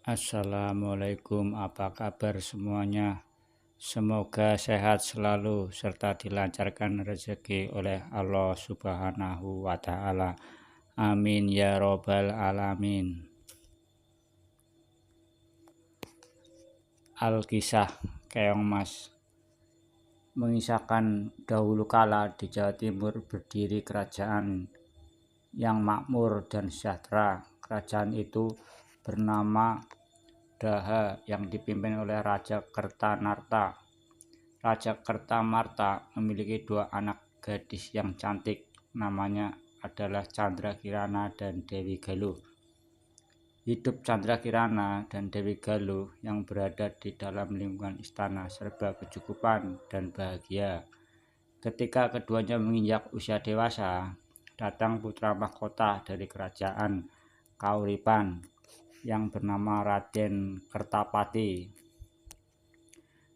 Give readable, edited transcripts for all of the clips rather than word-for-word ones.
Assalamualaikum, apa kabar semuanya? Semoga sehat selalu serta dilancarkan rezeki oleh Allah Subhanahu wa Ta'ala. Amin ya Robbal 'Alamin. Alkisah Keong Mas mengisahkan dahulu kala di Jawa Timur berdiri kerajaan yang makmur dan sejahtera. Kerajaan itu bernama Daha yang dipimpin oleh Raja Kertanarta. Raja Kertamarta memiliki dua anak gadis yang cantik, namanya adalah Candrakirana dan Dewi Galuh. Hidup Candrakirana dan Dewi Galuh yang berada di dalam lingkungan istana serba kecukupan dan bahagia. Ketika keduanya menginjak usia dewasa, datang putra mahkota dari kerajaan Kauripan yang bernama Raden Kertapati.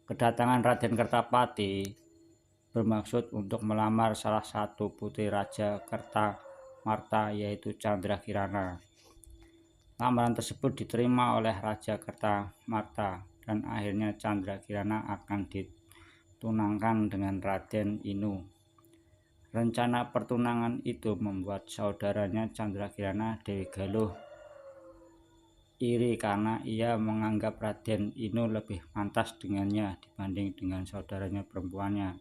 Kedatangan Raden Kertapati bermaksud untuk melamar salah satu putri Raja Kertamarta, yaitu Candrakirana. Lamaran tersebut diterima oleh Raja Kertamarta dan akhirnya Candrakirana akan ditunangkan dengan Raden Inu. Rencana pertunangan itu membuat saudaranya Candrakirana, Dewi Galuh, iri karena ia menganggap Raden Inu lebih pantas dengannya dibanding dengan saudaranya perempuannya.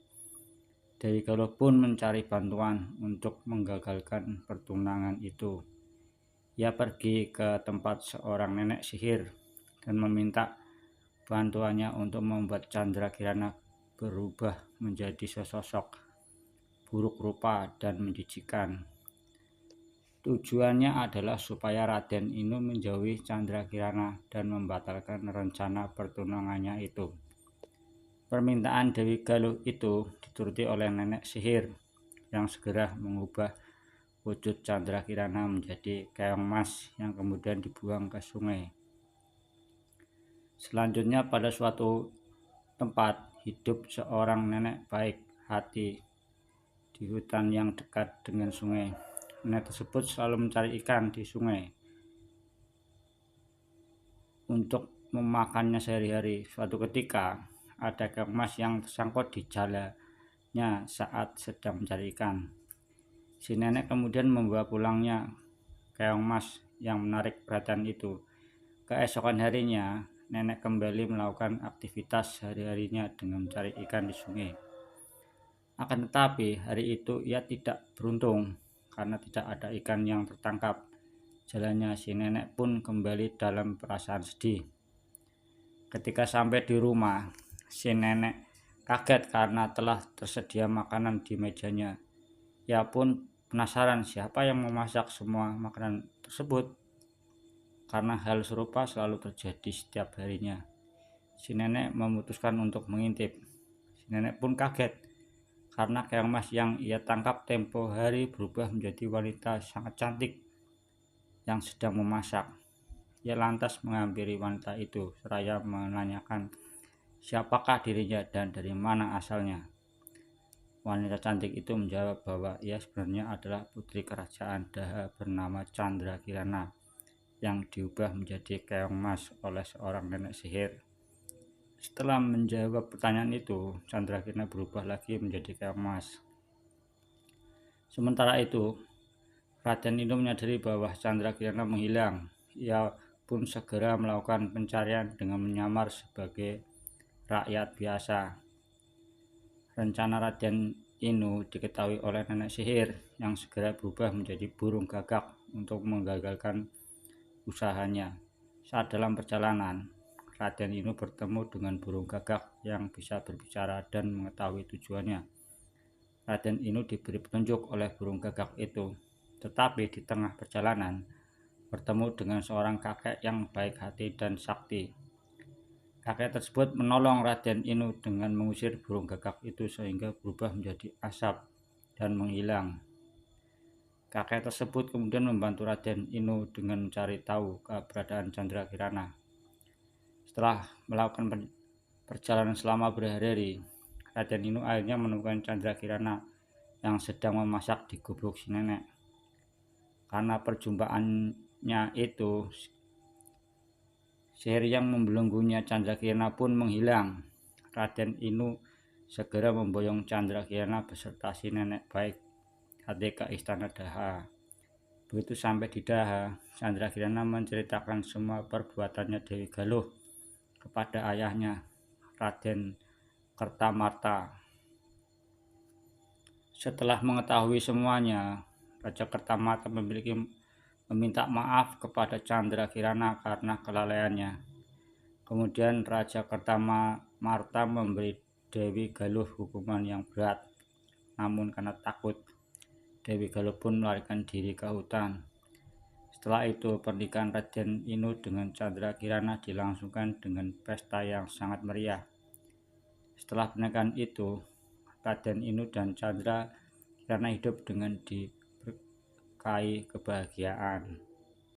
Dewi Galuh pun mencari bantuan untuk menggagalkan pertunangan itu. Ia pergi ke tempat seorang nenek sihir dan meminta bantuannya untuk membuat Candrakirana berubah menjadi sesosok buruk rupa dan menjijikan. Tujuannya adalah supaya Raden Inu menjauhi Candrakirana dan membatalkan rencana pertunangannya itu. Permintaan Dewi Galuh itu dituruti oleh nenek sihir yang segera mengubah wujud Candrakirana menjadi keong mas yang kemudian dibuang ke sungai. Selanjutnya pada suatu tempat hidup seorang nenek baik hati di hutan yang dekat dengan sungai. Nenek tersebut selalu mencari ikan di sungai untuk memakannya sehari-hari. Suatu ketika ada keong mas yang tersangkut di jalannya saat sedang mencari ikan. Si nenek kemudian membawa pulangnya keong mas yang menarik perhatian itu. Keesokan harinya, nenek kembali melakukan aktivitas sehari-harinya dengan mencari ikan di sungai. Akan tetapi hari itu ia tidak beruntung karena tidak ada ikan yang tertangkap. Jalannya si nenek pun kembali dalam perasaan sedih. Ketika sampai di rumah, si nenek kaget karena telah tersedia makanan di mejanya. Ia pun penasaran siapa yang memasak semua makanan tersebut, karena hal serupa selalu terjadi setiap harinya. Si nenek memutuskan untuk mengintip. Si nenek pun kaget karena keong mas yang ia tangkap tempo hari berubah menjadi wanita sangat cantik yang sedang memasak. Ia lantas menghampiri wanita itu seraya menanyakan siapakah dirinya dan dari mana asalnya. Wanita cantik itu menjawab bahwa ia sebenarnya adalah putri kerajaan Daha bernama Candrakirana yang diubah menjadi keong mas oleh seorang nenek sihir. Setelah menjawab pertanyaan itu, Candrakirana berubah lagi menjadi keong mas. Sementara itu, Raden Inu menyadari bahwa Candrakirana menghilang. Ia pun segera melakukan pencarian dengan menyamar sebagai rakyat biasa. Rencana Raden Inu diketahui oleh nenek sihir yang segera berubah menjadi burung gagak untuk menggagalkan usahanya. Saat dalam perjalanan, Raden Inu bertemu dengan burung gagak yang bisa berbicara dan mengetahui tujuannya. Raden Inu diberi petunjuk oleh burung gagak itu, tetapi di tengah perjalanan bertemu dengan seorang kakek yang baik hati dan sakti. Kakek tersebut menolong Raden Inu dengan mengusir burung gagak itu sehingga berubah menjadi asap dan menghilang. Kakek tersebut kemudian membantu Raden Inu dengan mencari tahu keberadaan Candrakirana. Setelah melakukan perjalanan selama berhari-hari, Raden Inu akhirnya menemukan Candrakirana yang sedang memasak di gubuk si nenek. Karena perjumpaannya itu, Sihir yang membelenggunya Candrakirana pun menghilang. Raden Inu segera memboyong Candrakirana beserta si nenek baik hati ke istana Daha. Begitu sampai di Daha, Candrakirana menceritakan semua perbuatannya Dewi Galuh kepada ayahnya, Raden Kertamarta. Setelah mengetahui semuanya, Raja Kertamarta meminta maaf kepada Candrakirana karena kelalaiannya. Kemudian Raja Kertamarta memberi Dewi Galuh hukuman yang berat. Namun karena takut, Dewi Galuh pun melarikan diri ke hutan. Setelah itu, pernikahan Raden Inu dengan Candrakirana dilangsungkan dengan pesta yang sangat meriah. Setelah pernikahan itu, Raden Inu dan Candrakirana hidup dengan diberkahi kebahagiaan.